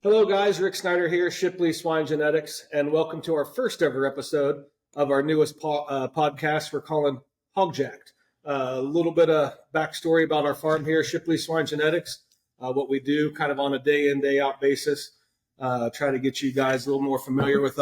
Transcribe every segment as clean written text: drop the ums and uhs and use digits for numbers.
Hello, guys. Rick Snyder here, Shipley, Swine Genetics, and welcome to our first ever episode of our newest podcast we're calling Hog Jacked. A little bit of backstory about our farm here, Shipley, Swine Genetics, what we do kind of on a day in, day out basis. Try to get you guys a little more familiar with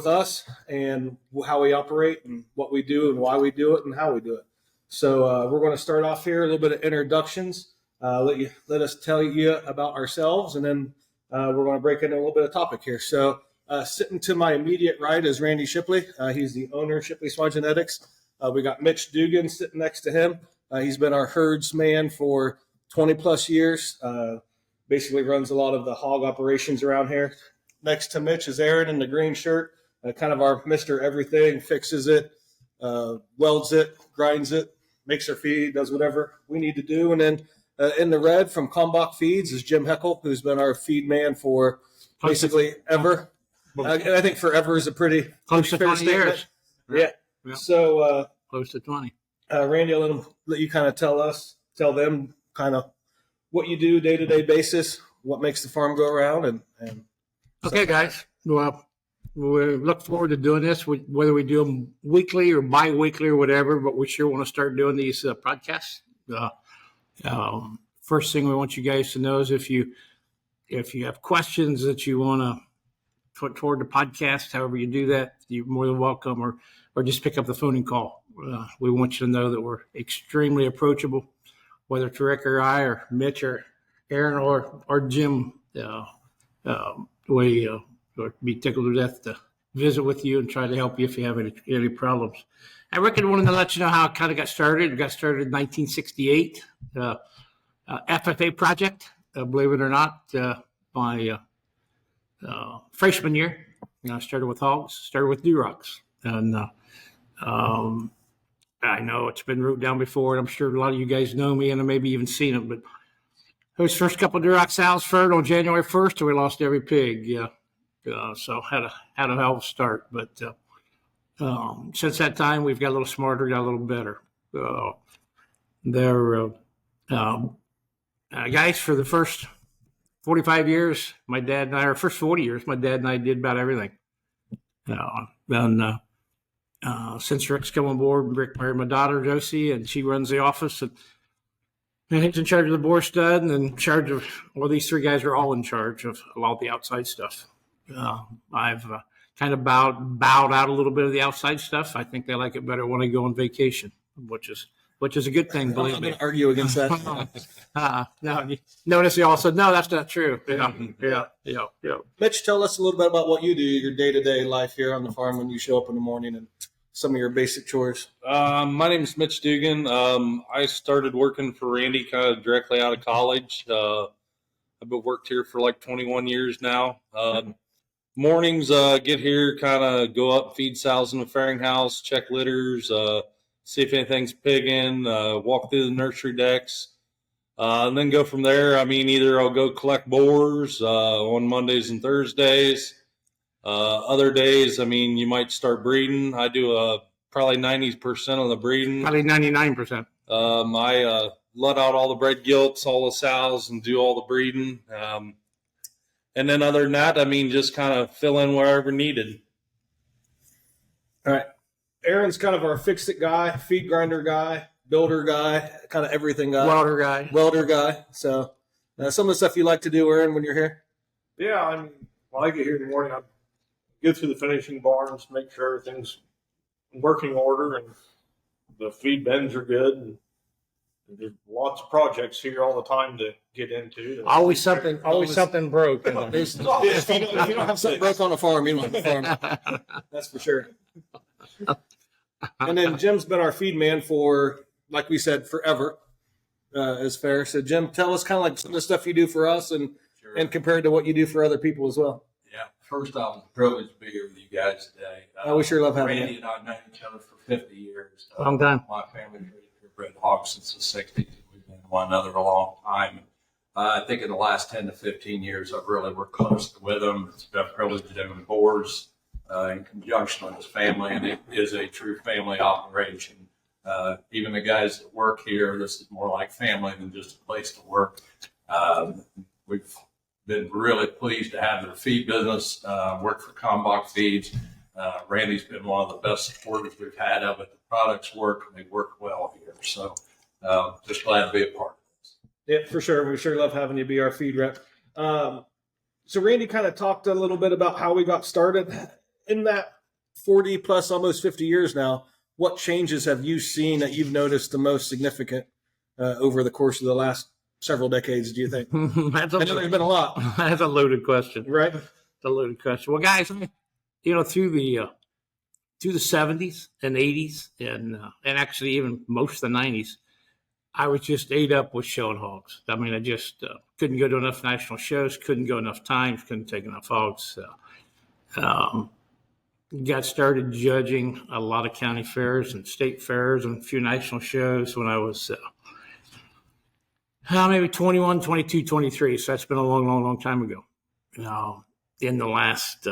us and how we operate and what we do and why we do it and how we do it. So we're going to start off here, a little bit of introductions. Let us tell you about ourselves, and then we're going to break into a little bit of topic here. So sitting to my immediate right is Randy Shipley. He's the owner of Shipley Swine Genetics. We got Mitch Dugan sitting next to him. He's been our herdsman for 20 plus years. Basically runs a lot of the hog operations around here. Next to Mitch is Aaron in the green shirt, kind of our Mr. Everything, fixes it, welds it, grinds it, makes our feed, does whatever we need to do. And then in the red from Kalmbach Feeds is Jim Heckel, who's been our feed man for basically ever. I think forever is a pretty close to 20 years. Yeah. So close to 20. Randy, I'll let you kind of tell them kind of what you do day-to-day basis, what makes the farm go around. And okay, guys. Well, we look forward to doing this, whether we do them weekly or bi-weekly or whatever, but we sure want to start doing these podcasts. First thing we want you guys to know is if you have questions that you want to put toward the podcast, however you do that, you're more than welcome, or just pick up the phone and call. We want you to know that we're extremely approachable, whether it's Rick or I or Mitch or Aaron or Jim. We would be tickled to death to visit with you and try to help you if you have any problems. I wanted to let you know how it kind of got started. It got started in 1968, FFA project, believe it or not, my freshman year. I started with hogs, started with Durocs. And I know it's been wrote down before, and I'm sure a lot of you guys know me and maybe even seen it, but those first couple of Duroc sows furred on January 1st, and we lost every pig. So had a hell of a start, but since that time, we've got a little smarter, got a little better. Guys, for the first 45 years, my dad and I, or first 40 years, my dad and I did about everything. Since Rick's come on board, Rick married my daughter, Josie, and she runs the office. And he's in charge of the boar stud and in charge of, well, these three guys are all in charge of a lot of the outside stuff. I've kind of bowed out a little bit of the outside stuff. I think they like it better when I go on vacation, which is a good thing. Believe me. I'm going to argue against that. No, notice you all said, no, that's not true. Yeah. Mitch, tell us a little bit about what you do, your day-to-day life here on the farm when you show up in the morning and some of your basic chores. My name is Mitch Dugan. I started working for Randy kind of directly out of college. I've been worked here for like 21 years now. Mornings, get here, kind of go up, feed sows in the farrowing house, check litters, see if anything's pigging, walk through the nursery decks, and then go from there. I mean, either I'll go collect boars on Mondays and Thursdays. Other days, I mean, you might start breeding. I do probably 90% of the breeding. Probably 99%. I let out all the bred gilts, all the sows, and do all the breeding. And then other than that, I mean, just kind of fill in wherever needed. All right. Aaron's kind of our fix-it guy, feed grinder guy, builder guy, kind of everything guy. Welder guy. So some of the stuff you like to do, Aaron, when you're here? Yeah, I mean, when I get here in the morning, I go through the finishing barns, make sure everything's in working order and the feed bins are good. And there's lots of projects here all the time to get into. Always something broke. If you don't have something broke on a farm, you don't have a farm. That's for sure. And then Jim's been our feed man for, like we said, forever, as fair. So Jim, tell us kind of like some of the stuff you do for us and compared to what you do for other people as well. Yeah. First off, it's a privilege to be here with you guys today. We sure love having you. Randy and I have known each other for 50 years. Long time. My family's bred hogs since the 60s. We've been one another a long time. I think in the last 10 to 15 years, I've really worked closely with them. It's been a privilege doing boars in conjunction with his family, and it is a true family operation. Even the guys that work here, this is more like family than just a place to work. We've been really pleased to have their feed business, work for Kalmbach Feeds. Randy's been one of the best supporters we've had of it. The products work and they work well here. So just glad to be a part of this. Yeah, for sure. We sure love having you be our feed rep. So Randy kind of talked a little bit about how we got started. In that 40 plus, almost 50 years now, what changes have you seen that you've noticed the most significant over the course of the last several decades, do you think? I know there's been a lot. That's a loaded question. Right? It's a loaded question. Well, guys, through the 70s and 80s and actually even most of the 90s, I was just ate up with showing hogs. I mean, I just couldn't go to enough national shows, couldn't go enough times, couldn't take enough hogs. Got started judging a lot of county fairs and state fairs and a few national shows when I was maybe 21, 22, 23. So that's been a long, long, long time ago. In the last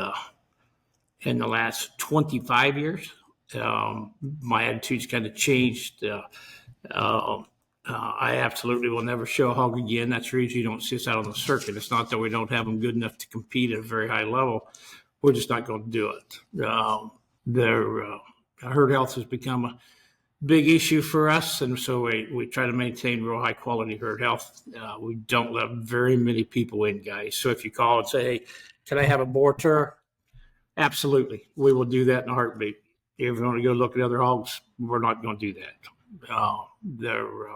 25 years, my attitude's kind of changed. I absolutely will never show a hog again. That's the reason you don't see us out on the circuit. It's not that we don't have them good enough to compete at a very high level. We're just not going to do it. Herd health has become a big issue for us, and so we try to maintain real high quality herd health. We don't let very many people in, guys. So if you call and say, "Hey, can I have a boar tour?" Absolutely, we will do that in a heartbeat. If you want to go look at other hogs, we're not going to do that.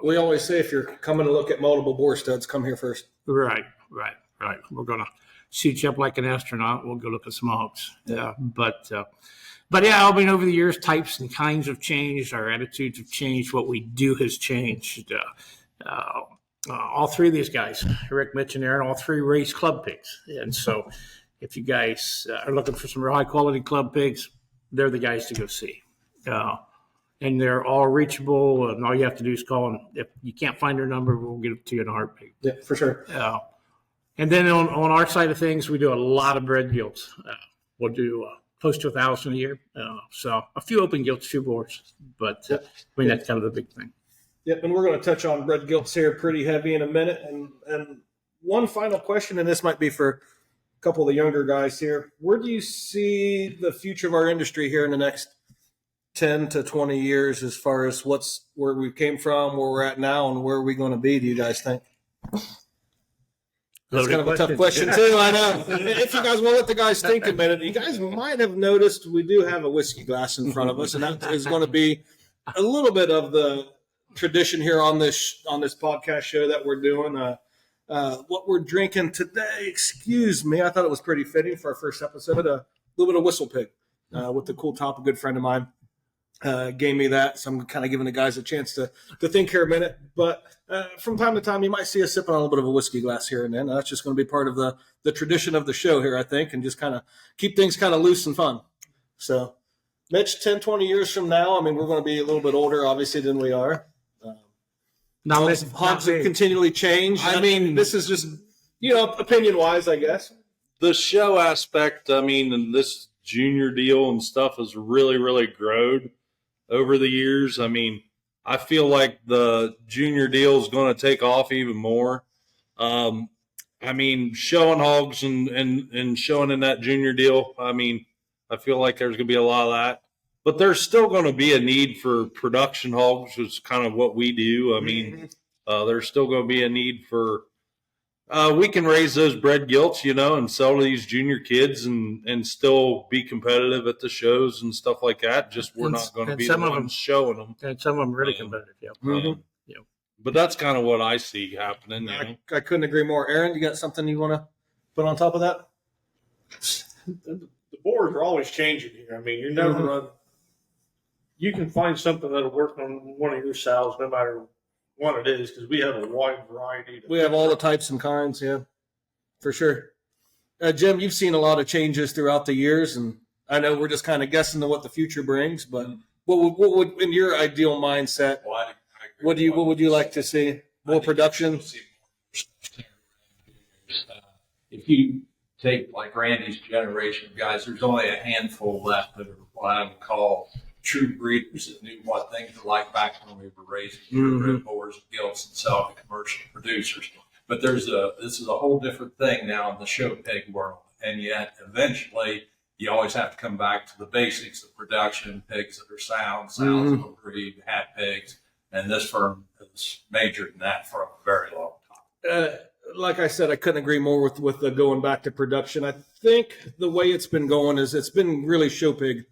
We always say if you're coming to look at multiple boar studs, come here first. Right. We're going to suit you up like an astronaut. We'll go look at some hogs. But yeah, I mean, over the years, types and kinds have changed. Our attitudes have changed. What we do has changed. All three of these guys, Rick, Mitch, and Aaron, all three race club pigs. And so if you guys are looking for some real high quality club pigs, they're the guys to go see. And they're all reachable, and all you have to do is call them. If you can't find their number, we'll get it to you in a heartbeat. Yeah, for sure. And then on our side of things, we do a lot of bred gilts. We'll do close to 1,000 a year. So a few open gilts, a few boars. But I mean, that's kind of the big thing. Yep, and we're going to touch on bred gilts here pretty heavy in a minute. And one final question, and this might be for a couple of the younger guys here. Where do you see the future of our industry here in the next 10 to 20 years as far as where we came from, where we're at now, and where are we going to be, do you guys think? That's kind of a tough question, too, I know. If you guys will let the guys think a minute, you guys might have noticed we do have a whiskey glass in front of us, and that is going to be a little bit of the tradition here on this podcast show that we're doing. What we're drinking today, excuse me, I thought it was pretty fitting for our first episode, a little bit of Whistle Pig with the cool top. A good friend of mine gave me that, so I'm kind of giving the guys a chance to think here a minute. But from time to time, you might see us sipping on a little bit of a whiskey glass here and then. That's just going to be part of the tradition of the show here, I think, and just kind of keep things kind of loose and fun. So, Mitch, 10, 20 years from now, I mean, we're going to be a little bit older, obviously, than we are. Hogs have continually changed. I mean, this is just, opinion-wise, I guess. The show aspect, I mean, and this junior deal and stuff has really, really grown over the years. I mean, I feel like the junior deal is going to take off even more. I mean, showing hogs and showing in that junior deal, I mean, I feel like there's going to be a lot of that. But there's still going to be a need for production hogs, which is kind of what we do. I mean, there's still going to be a need for we can raise those bred gilts, and sell to these junior kids and still be competitive at the shows and stuff like that. Just we're not going to be the ones showing them. And some of them really competitive, yeah. But that's kind of what I see happening. I couldn't agree more. Aaron, you got something you want to put on top of that? The boards are always changing here. I mean, you're never you can find something that'll work on one of your sows, no matter what it is, because we have a wide variety. We have all the types and kinds, yeah, for sure. Jim, you've seen a lot of changes throughout the years, and I know we're just kind of guessing to what the future brings. But what would in your ideal mindset? Well, I agree what would you like to see? More production. If you take like Randy's generation of guys, there's only a handful left that are what I would call true breeders that knew what things were like back when we were raising bred boars and gilts and selling to commercial producers. But this is a whole different thing now in the show pig world. And yet eventually you always have to come back to the basics of production, pigs that are sounds that will breed, hat pigs. And this firm has majored in that for a very long time. Like I said, I couldn't agree more with the going back to production. I think the way it's been going is it's been really show pig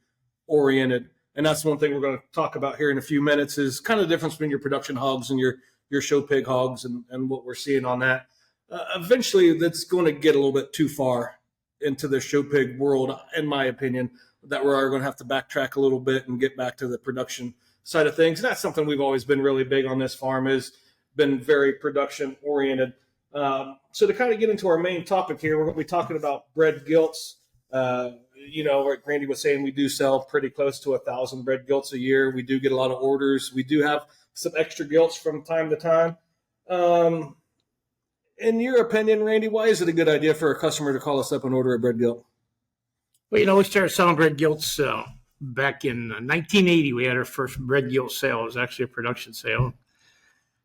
oriented. And that's one thing we're going to talk about here in a few minutes is kind of the difference between your production hogs and your show pig hogs and what we're seeing on that. Eventually, that's going to get a little bit too far into the show pig world, in my opinion, that we are going to have to backtrack a little bit and get back to the production side of things. And that's something we've always been really big on this farm, is been very production oriented. So to kind of get into our main topic here, we're going to be talking about bred gilts. Like Randy was saying, we do sell pretty close to 1,000 bred gilts a year. We do get a lot of orders. We do have some extra gilts from time to time. In your opinion, Randy, why is it a good idea for a customer to call us up and order a bred gilt? Well, we started selling bred gilts back in 1980. We had our first bred gilt sale. It was actually a production sale.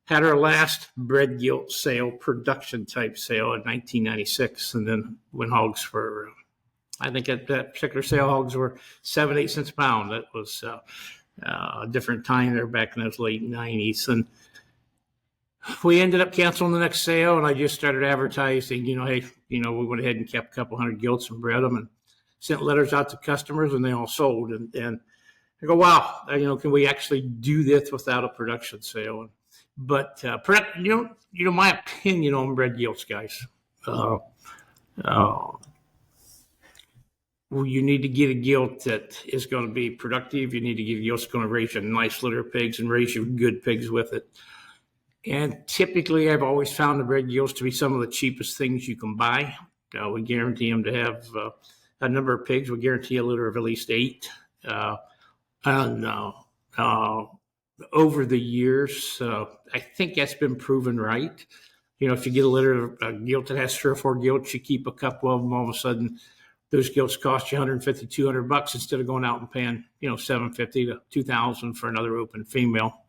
Had our last bred gilt sale, production type sale, in 1996, and then when hogs for I think at that particular sale, hogs were 7-8 cents a pound. That was a different time there back in those late 90s. And we ended up canceling the next sale, and I just started advertising, hey, we went ahead and kept a couple hundred gilts and bred them and sent letters out to customers, and they all sold. And I go, wow, can we actually do this without a production sale? But, my opinion on bred gilts, guys, you need to get a gilt that is going to be productive. You need to get a gilt that's going to raise you a nice litter of pigs and raise you good pigs with it. And typically, I've always found the bred gilts to be some of the cheapest things you can buy. We guarantee them to have a number of pigs. We guarantee a litter of at least 8. Over the years, I think that's been proven right. If you get a litter of a gilt that has 3 or 4 gilts, you keep a couple of them, all of a sudden, those gilts cost you $150, $200 instead of going out and paying, $750 to $2,000 for another open female.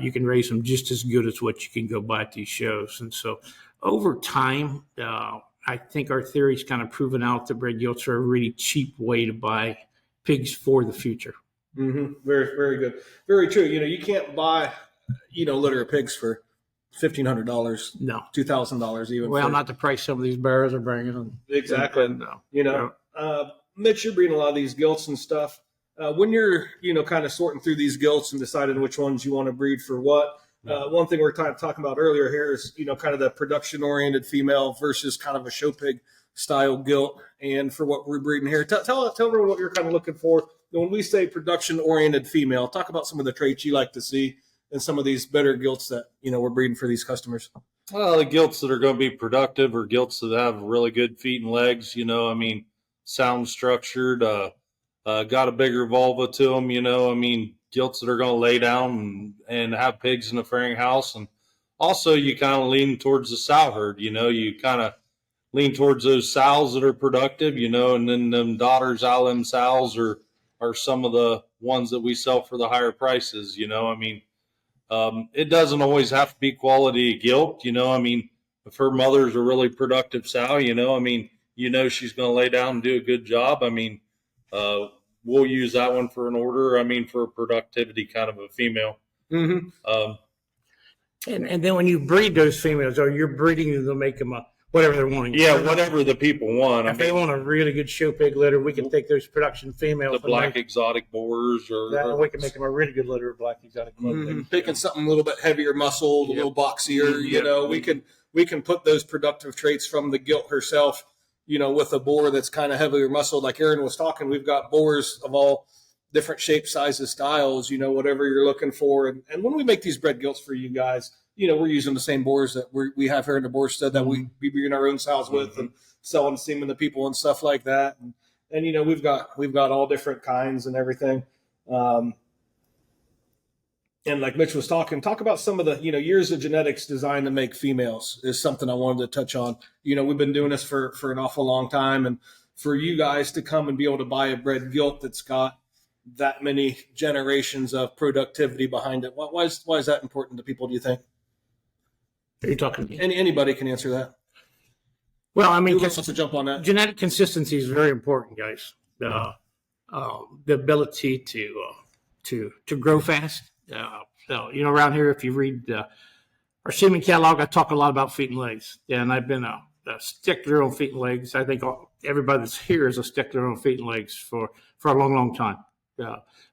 You can raise them just as good as what you can go buy at these shows. And so over time, I think our theory's kind of proven out that bred gilts are a really cheap way to buy pigs for the future. Mm-hmm. Very, very good. Very true. You can't buy, litter of pigs for $1,500. No. $2,000 even. Well, not the price some of these bears are bringing them. Exactly. Mitch, you're breeding a lot of these gilts and stuff. When you're, kind of sorting through these gilts and deciding which ones you want to breed for what, one thing we're talking about earlier here is, kind of the production-oriented female versus kind of a show pig style gilt. And for what we're breeding here, tell everyone what you're kind of looking for. When we say production-oriented female, talk about some of the traits you like to see in some of these better gilts that, we're breeding for these customers. Well, the gilts that are going to be productive are gilts that have really good feet and legs, sound structured, got a bigger vulva to them, gilts that are going to lay down and have pigs in the farrowing house. And also you kind of lean towards the sow herd, you kind of lean towards those sows that are productive, and then them daughters out of them sows are some of the ones that we sell for the higher prices, it doesn't always have to be quality gilt, if her mother's a really productive sow, she's going to lay down and do a good job. We'll use that one for an order. For a productivity kind of a female. Mm-hmm. And then when you breed those females, you're breeding them to make them whatever they're wanting. Yeah, whatever the people want. If they want a really good show pig litter, we can take those production females. The black exotic boars, or we can make them a really good litter of black exotic. Mm-hmm. Picking something a little bit heavier muscled, a little boxier. We can put those productive traits from the gilt herself. With a boar that's kind of heavier muscled, like Aaron was talking, we've got boars of all different shapes, sizes, styles, whatever you're looking for. And when we make these bred gilts for you guys, we're using the same boars that we have here in the boar stud that we breed our own sows with and selling semen to people and stuff like that. And we've got all different kinds and everything. And like Mitch was talk about some of the, years of genetics designed to make females is something I wanted to touch on. We've been doing this for an awful long time. And for you guys to come and be able to buy a bred gilt that's got that many generations of productivity behind it, why is that important to people, do you think? Are you talking to me? Anybody can answer that. Well, I mean, Who wants to jump on that? genetic consistency is very important, guys. The ability to grow fast. So, around here, if you read our semen catalog, I talk a lot about feet and legs, and I've been a stickler on feet and legs. I think everybody that's here is a stickler on feet and legs for a long, long time.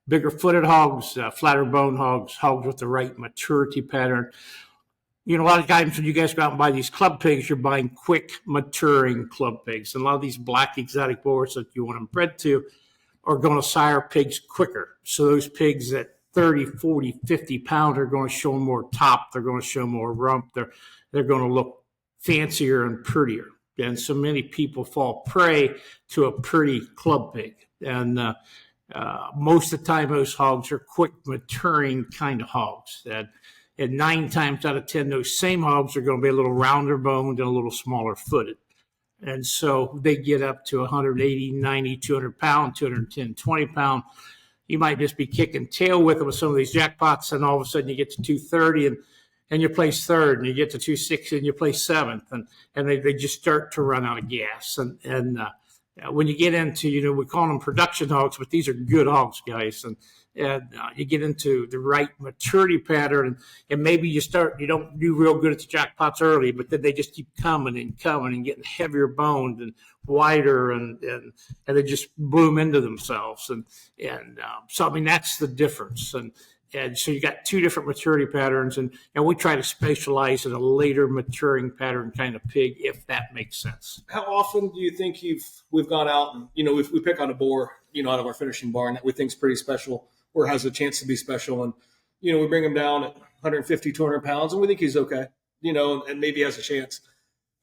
Bigger footed hogs, flatter bone hogs, hogs with the right maturity pattern. A lot of times when you guys go out and buy these club pigs, you're buying quick maturing club pigs. And a lot of these black exotic boars that you want them bred to are going to sire pigs quicker. So those pigs at 30, 40, 50 pounds are going to show more top. They're going to show more rump. They're going to look fancier and prettier. And so many people fall prey to a pretty club pig. And most of the time, those hogs are quick maturing kind of hogs. And 9 times out of 10, those same hogs are going to be a little rounder boned and a little smaller footed. And so they get up to 180, 90, 200 pound, 210, 20 pound. You might just be kicking tail with them with some of these jackpots, and all of a sudden you get to 230 and you place third, and you get to 260 and you place seventh, and they just start to run out of gas. And when you get into, we call them production hogs, but these are good hogs, guys. And you get into the right maturity pattern, and maybe you don't do real good at the jackpots early, but then they just keep coming and getting heavier boned and wider, and they just bloom into themselves. And so, I mean, that's the difference. And so you got 2 different maturity patterns, and we try to specialize in a later maturing pattern kind of pig, if that makes sense. How often do you think we've gone out and, we pick on a boar, out of our finishing barn that we think is pretty special or has a chance to be special, and, we bring him down at 150, 200 pounds, and we think he's okay, and maybe has a chance.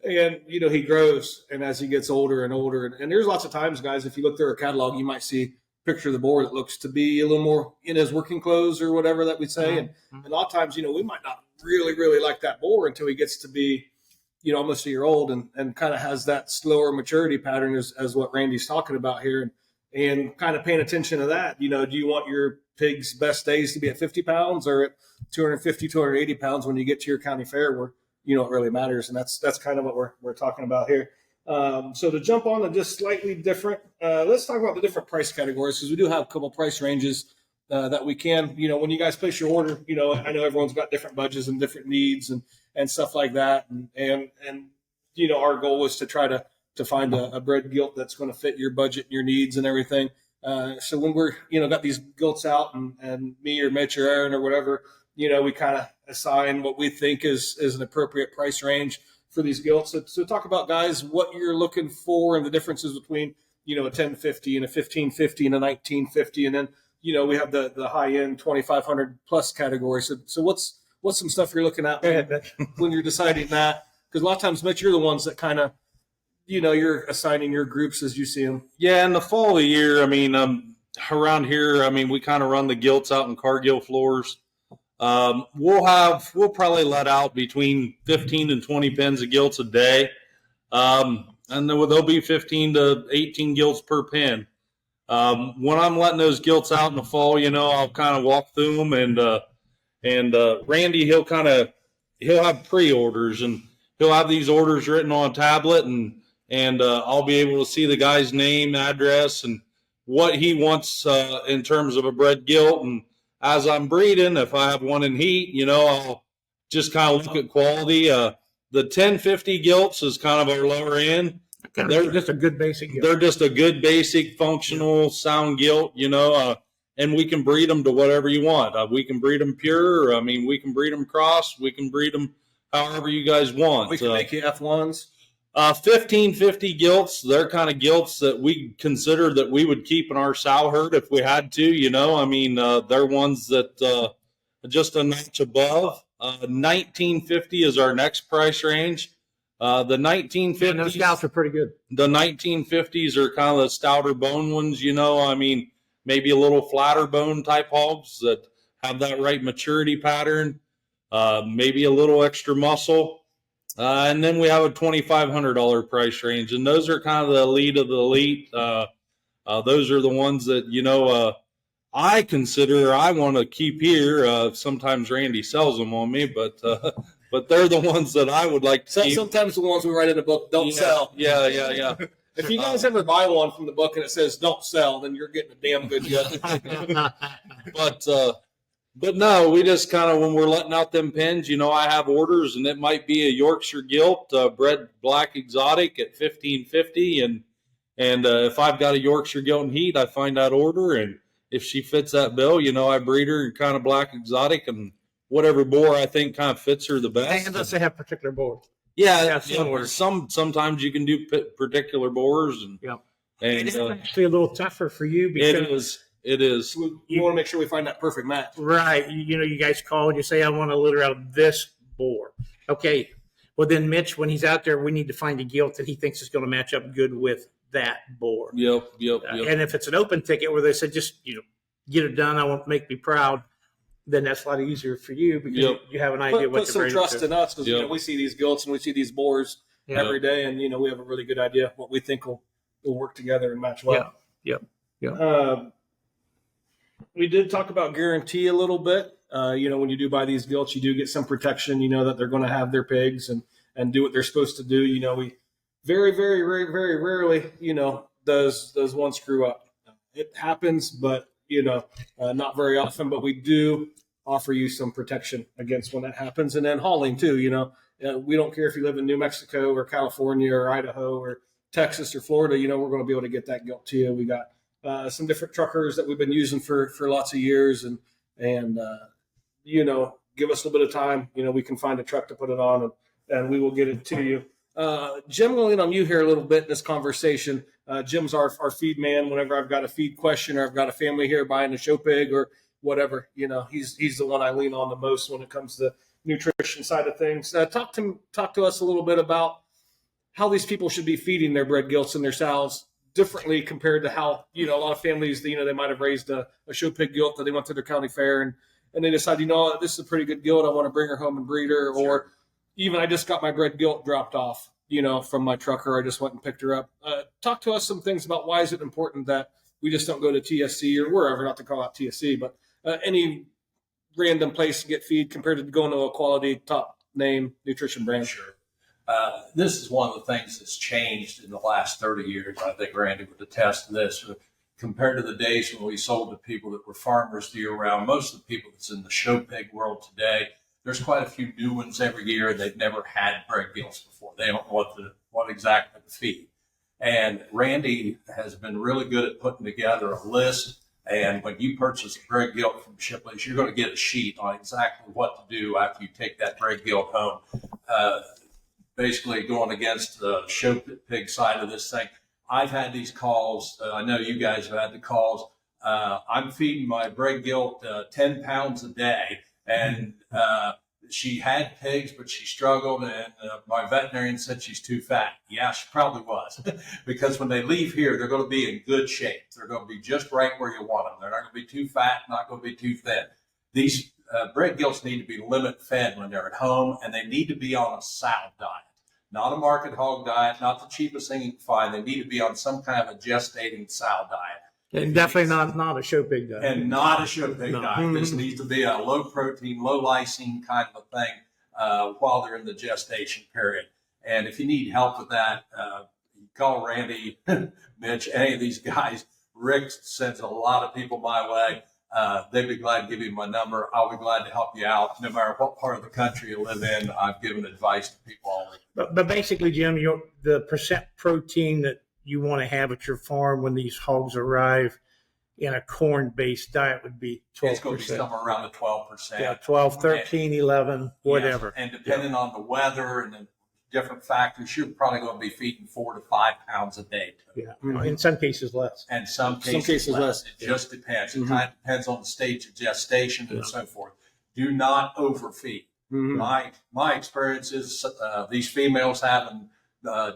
And, he grows, and as he gets older and older, and there's lots of times, guys, if you look through our catalog, you might see picture of the boar that looks to be a little more in his working clothes or whatever that we say. And a lot of times, we might not really, really like that boar until he gets to be, almost a year old and kind of has that slower maturity pattern as what Randy's talking about here. And kind of paying attention to that, do you want your pig's best days to be at 50 pounds or at 250, 280 pounds when you get to your county fair where, it really matters. And that's kind of what we're talking about here. So to jump on to just slightly different, let's talk about the different price categories, because we do have a couple price ranges that we can, when you guys place your order, I know everyone's got different budgets and different needs and stuff like that. And our goal was to try to find a bred gilt that's going to fit your budget and your needs and everything. So when we're, got these gilts out and me or Mitch or Aaron or whatever, we kind of assign what we think is an appropriate price range for these gilts. So talk about, guys, what you're looking for and the differences between, a 1050 and a 1550 and a 1950. And then, we have the high end 2,500 plus category. So what's some stuff you're looking at when you're deciding that? Because a lot of times, Mitch, you're the ones that kind of, you're assigning your groups as you see them. Yeah, in the fall of the year, I mean, around here, I mean, we kind of run the gilts out in Cargill floors. We'll probably let out between 15 and 20 pens of gilts a day. And there'll be 15 to 18 gilts per pen. When I'm letting those gilts out in the fall, I'll kind of walk through them, and Randy, he'll have pre-orders, and he'll have these orders written on a tablet, and I'll be able to see the guy's name, address, and what he wants in terms of a bred gilt. And as I'm breeding, if I have one in heat, I'll just kind of look at quality. The 1050 gilts is kind of our lower end. They're just a good basic gilt. They're just a good basic functional sound gilt, and we can breed them to whatever you want. We can breed them pure. I mean, we can breed them cross. We can breed them however you guys want. We can make you F1s. 1550 gilts, they're kind of gilts that we consider that we would keep in our sow herd if we had to, I mean, they're ones that just a notch above. 1950 is our next price range. The 1950s, those scouts are pretty good. The 1950s are kind of the stouter bone ones, I mean, maybe a little flatter bone type hogs that have that right maturity pattern, maybe a little extra muscle. And then we have a $2,500 price range, and those are kind of the elite of the elite. Those are the ones that, I consider I want to keep here. Sometimes Randy sells them on me, but but they're the ones that I would like to So keep. sometimes the ones we write in the book don't sell. Yeah. If you guys ever buy one from the book and it says "don't sell," then you're getting a damn good deal. But no, we just kind of, when we're letting out them pens, I have orders, and it might be a Yorkshire Gilt, bred black exotic at 1550, and if I've got a Yorkshire Gilt in heat, I find that order, and if she fits that bill, I breed her in kind of black exotic and whatever boar I think kind of fits her the best. And does they have particular boards? Yeah, some orders. Sometimes you can do particular boars, and It's actually a little tougher for you because it is. We want to make sure we find that perfect match. right. You guys call and you say, I want a litter out of this boar. Okay. Well, then Mitch, when he's out there, we need to find a gilt that he thinks is going to match up good with that boar. Yep. And if it's an open ticket where they said, just, get it done, I want to make me proud, then that's a lot easier for you because you have an idea what Put some trust in us because we see these gilts and we see these boars every day, and we have a really good idea what we think will work together and match well. Yep. We did talk about guarantee a little bit. When you do buy these gilts, you do get some protection. That they're going to have their pigs and do what they're supposed to do. We very, very, very, very rarely, does one screw up. It happens, but not very often. But we do offer you some protection against when that happens, and then hauling too. We don't care if you live in New Mexico or California or Idaho or Texas or Florida. We're going to be able to get that gilt to you. We got some different truckers that we've been using for lots of years, and give us a little bit of time. We can find a truck to put it on, and we will get it to you. Jim, we'll lean on you here a little bit in this conversation. Jim's our feed man. Whenever I've got a feed question or I've got a family here buying a show pig or whatever, he's the one I lean on the most when it comes to nutrition side of things. Talk to us a little bit about how these people should be feeding their bred gilts and their sows differently compared to how, a lot of families, they might have raised a show pig gilt that they went to their county fair and they decide, this is a pretty good gilt. I want to bring her home and breed her. Sure. Or even I just got my bred gilt dropped off, from my trucker. I just went and picked her up. Talk to us some things about why is it important that we just don't go to TSC or wherever, not to call out TSC, but any random place to get feed compared to going to a quality top name nutrition brand. Sure. This is one of the things that's changed in the last 30 years. I think Randy would attest to this. Compared to the days when we sold to people that were farmers year round, most of the people that's in the show pig world today, there's quite a few new ones every year. They've never had bred gilts before. They don't know what exactly to feed. And Randy has been really good at putting together a list. And when you purchase a bred gilt from Shipley's, you're going to get a sheet on exactly what to do after you take that bred gilt home. Basically going against the show pig side of this thing. I've had these calls. I know you guys have had the calls. I'm feeding my bred gilt 10 pounds a day, and she had pigs, but she struggled, and my veterinarian said she's too fat. Yeah, she probably was, because when they leave here, they're going to be in good shape. They're going to be just right where you want them. They're not going to be too fat, not going to be too thin. These bred gilts need to be limit fed when they're at home, and they need to be on a sow diet. Not a market hog diet, not the cheapest thing you can find. They need to be on some kind of a gestating sow diet. And definitely not a show pig diet. And not a show pig diet. This needs to be a low protein, low lysine kind of a thing while they're in the gestation period. And if you need help with that, call Randy, Mitch, any of these guys. Rick sends a lot of people my way. They'd be glad to give you my number. I'll be glad to help you out. No matter what part of the country you live in, I've given advice to people already. But basically, Jim, the percent protein that you want to have at your farm when these hogs arrive in a corn-based diet would be 12%. It's going to be somewhere around the 12%. Yeah, 12, 13, 11, whatever. Yes. And depending on the weather and the different factors, you're probably going to be feeding 4 to 5 pounds a day. Yeah, in some cases less. And some cases less. It just depends. It kind of depends on the stage of gestation and so forth. Do not overfeed. My experience is these females having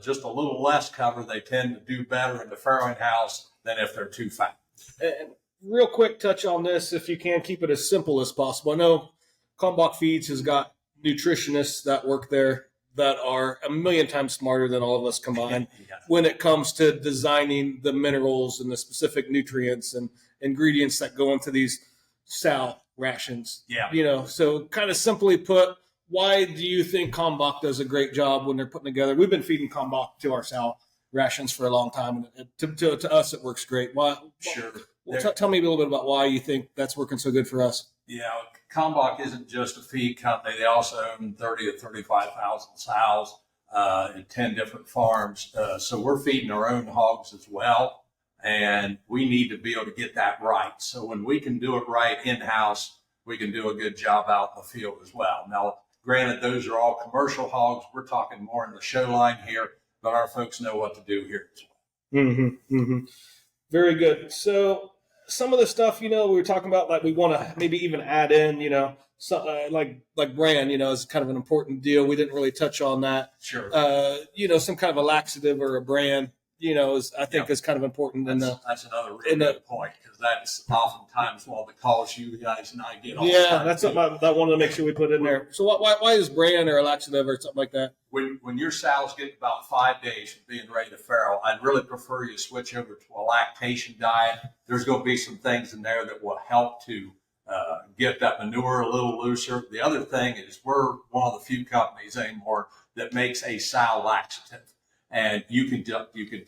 just a little less cover, they tend to do better in the farrowing house than if they're too fat. And real quick touch on this, if you can keep it as simple as possible. I know Kalmbach Feeds has got nutritionists that work there that are a million times smarter than all of us combined when it comes to designing the minerals and the specific nutrients and ingredients that go into these sow rations. Yeah. So kind of simply put, why do you think Kalmbach does a great job when they're putting together? We've been feeding Kalmbach to our sow rations for a long time, and to us it works great. Why? Sure. Well, tell me a little bit about why you think that's working so good for us. Yeah, Kalmbach isn't just a feed company. They also own 30 to 35,000 sows in 10 different farms. So we're feeding our own hogs as well, and we need to be able to get that right. So when we can do it right in-house, we can do a good job out in the field as well. Now, granted, those are all commercial hogs. We're talking more in the show line here, but our folks know what to do here as well. Mm-hmm, mm-hmm. Very good. So some of the stuff, we were talking about, like we want to maybe even add in, like brand, is kind of an important deal. We didn't really touch on that. Sure. Some kind of a laxative or a brand, I think is kind of important. That's another really good point, because that's oftentimes one of the calls you guys and I get all the yeah, time. that's something I wanted to make sure we put in there. So why is brand or a laxative or something like that? When your sows get about 5 days from being ready to farrow, I'd really prefer you switch over to a lactation diet. There's going to be some things in there that will help to get that manure a little looser. The other thing is we're one of the few companies anymore that makes a sow laxative. And you can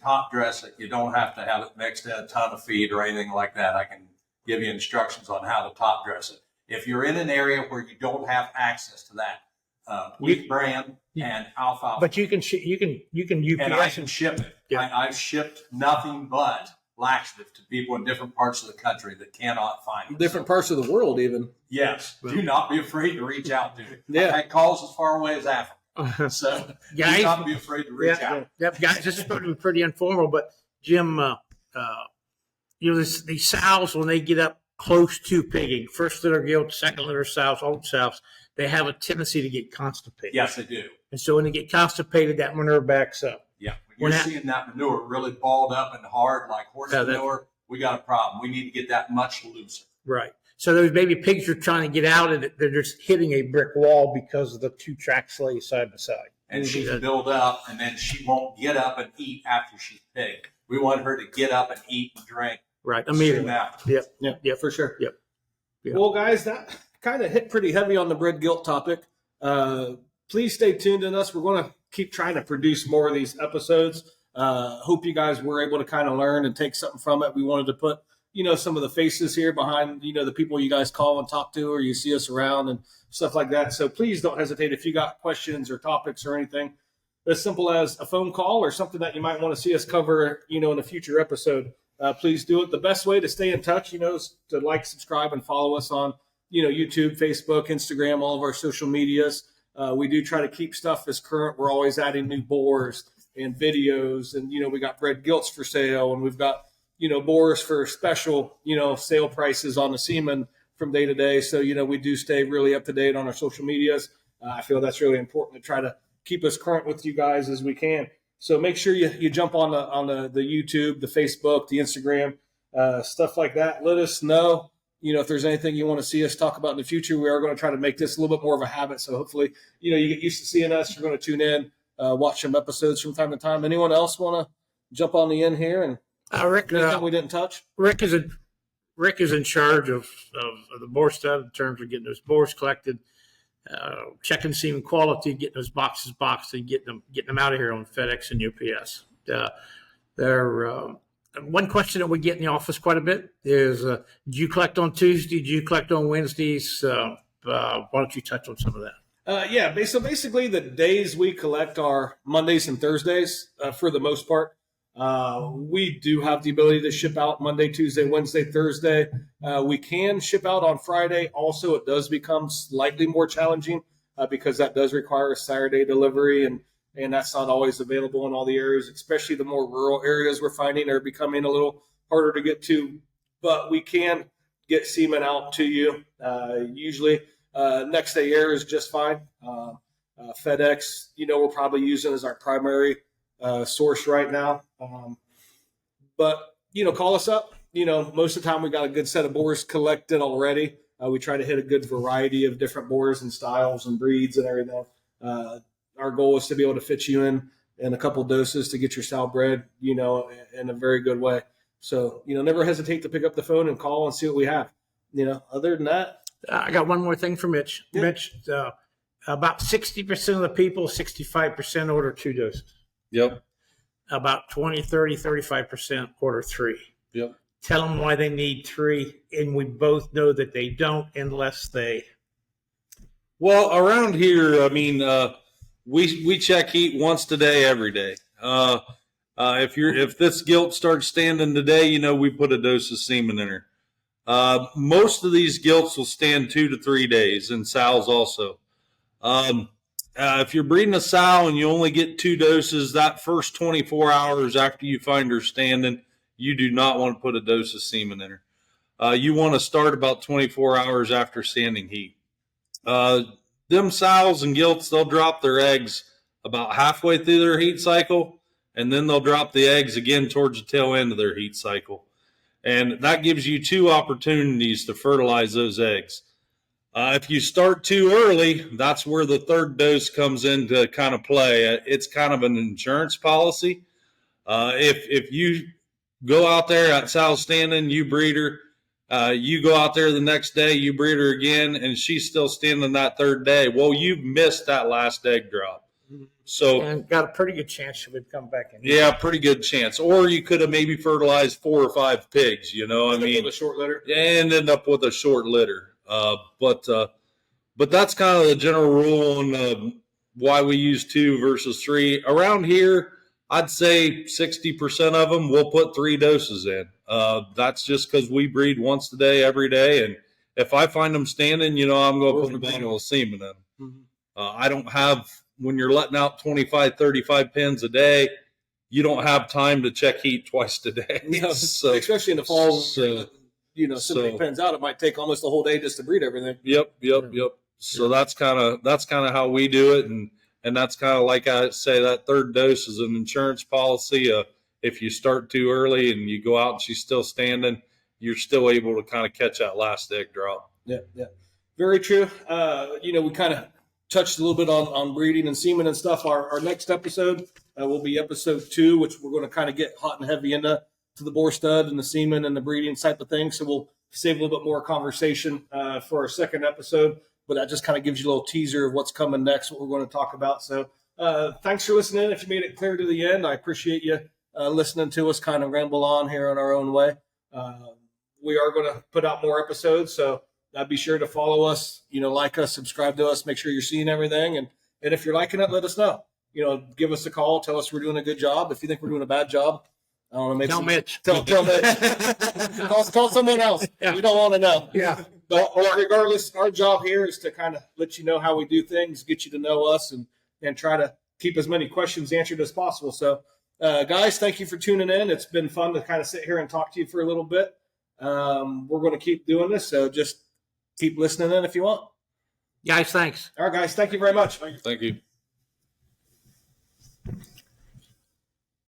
top dress it. You don't have to have it mixed in a ton of feed or anything like that. I can give you instructions on how to top dress it. If you're in an area where you don't have access to that, wheat bran and alfalfa, But you can UPS and I can ship it. Yeah. I've shipped nothing but laxative to people in different parts of the country that cannot find it. Different parts of the world, even. Yes. Do not be afraid to reach out to me. Yeah. I've had calls as far away as Africa. So Guys, do not be afraid to reach out. Guys, this is going to be pretty informal, but Jim, these sows, when they get up close to pigging, first litter gilt, second litter sows, old sows, they have a tendency to get constipated. Yes, they do. And so when they get constipated, that manure backs up. Yeah. When you're seeing that manure really balled up and hard like horse manure, we got a problem. We need to get that much looser. Right. So those baby pigs are trying to get out, and they're just hitting a brick wall because of the two tracks lay side by side. And she's built up, and then she won't get up and eat after she's pigged. We want her to get up and eat and drink. Right. Immediately. Yep, for sure. Yep. Well, guys, that kind of hit pretty heavy on the bred gilt topic. Please stay tuned in us. We're going to keep trying to produce more of these episodes. Hope you guys were able to kind of learn and take something from it. We wanted to put some of the faces here behind, the people you guys call and talk to, or you see us around and stuff like that. So please don't hesitate if you got questions or topics or anything, as simple as a phone call or something that you might want to see us cover, in a future episode. Please do it. The best way to stay in touch, is to like, subscribe, and follow us on, YouTube, Facebook, Instagram, all of our social medias. We do try to keep stuff as current. We're always adding new boars and videos, and, we got bred gilts for sale, and we've got, boars for special, sale prices on the semen from day to day. So, we do stay really up to date on our social medias. I feel that's really important to try to keep us current with you guys as we can. So make sure you jump on the YouTube, the Facebook, the Instagram, stuff like that. Let us know, if there's anything you want to see us talk about in the future. We are going to try to make this a little bit more of a habit. So hopefully, you get used to seeing us. You're going to tune in, watch some episodes from time to time. Anyone else want to jump on the end here and Rick, anything we didn't touch? Rick is in charge of the boar stud in terms of getting those boars collected, checking semen quality, getting those boxes boxed, and getting them out of here on FedEx and UPS. One question that we get in the office quite a bit is, do you collect on Tuesday? Do you collect on Wednesdays? Why don't you touch on some of that? So basically the days we collect are Mondays and Thursdays for the most part. We do have the ability to ship out Monday, Tuesday, Wednesday, Thursday. We can ship out on Friday. Also, it does become slightly more challenging because that does require a Saturday delivery, and that's not always available in all the areas, especially the more rural areas we're finding are becoming a little harder to get to. But we can get semen out to you. Usually, next day air is just fine. FedEx, we're probably using as our primary source right now. But call us up. Most of the time we got a good set of boars collected already. We try to hit a good variety of different boars and styles and breeds and everything. Our goal is to be able to fit you in a couple doses to get your sow bred, in a very good way. So, never hesitate to pick up the phone and call and see what we have. Other than that, I got one more thing for Mitch. Yeah. Mitch, About 60% of the people, 65% order 2 doses. Yep. About 20, 30, 35% order 3. Yep. Tell them why they need 3, and we both know that they don't unless they. Well, around here, I mean, we check heat once today, every day. If this gilt starts standing today, you know we put a dose of semen in her. Most of these gilts will stand 2 to 3 days, and sows also. If you're breeding a sow and you only get 2 doses, that first 24 hours after you find her standing, you do not want to put a dose of semen in her. You want to start about 24 hours after standing heat. Them sows and gilts, they'll drop their eggs about halfway through their heat cycle, and then they'll drop the eggs again towards the tail end of their heat cycle. And that gives you 2 opportunities to fertilize those eggs. If you start too early, that's where the 3rd dose comes into kind of play. It's kind of an insurance policy. If you go out there at sow standing, you breed her, you go out there the next day, you breed her again, and she's still standing that 3rd day. Well, you've missed that last egg drop. So, And got a pretty good chance she would come back in. yeah, pretty good chance. Or you could have maybe fertilized 4 or 5 pigs, you know. I mean, with a short litter. and end up with a short litter. But that's kind of the general rule on why we use 2 versus 3. Around here, I'd say 60% of them will put 3 doses in. That's just because we breed once a day, every day. And if I find them standing, you know, I'm going to put a bottle of semen in. Mm-hmm. I don't have, when you're letting out 25, 35 pins a day, you don't have time to check heat twice a day. No, So, especially in the fall, so- you know, so many pens out, it might take almost the whole day just to breed everything. Yep. So that's kind of how we do it, and that's kind of like I say, that 3rd dose is an insurance policy. If you start too early and you go out and she's still standing, you're still able to kind of catch that last egg drop. Yeah, very true. You know, we kind of touched a little bit on breeding and semen and stuff. Our next episode will be episode 2, which we're going to kind of get hot and heavy into the boar stud and the semen and the breeding type of thing. So we'll save a little bit more conversation for our 2nd episode. But that just kind of gives you a little teaser of what's coming next, what we're going to talk about. So thanks for listening. If you made it clear to the end, I appreciate you listening to us kind of ramble on here in our own way. We are going to put out more episodes, so be sure to follow us, you know, like us, subscribe to us, make sure you're seeing everything. And if you're liking it, let us know. You know, give us a call, tell us we're doing a good job. If you think we're doing a bad job, I don't know, maybe Tell Mitch. Tell Mitch. call someone else. Yeah. We don't want to know. Yeah. But regardless, our job here is to kind of let you know how we do things, get you to know us, and try to keep as many questions answered as possible. So, guys, thank you for tuning in. It's been fun to kind of sit here and talk to you for a little bit. We're going to keep doing this, so just keep listening in if you want. Guys, thanks. All right, guys, thank you very much. Thank you.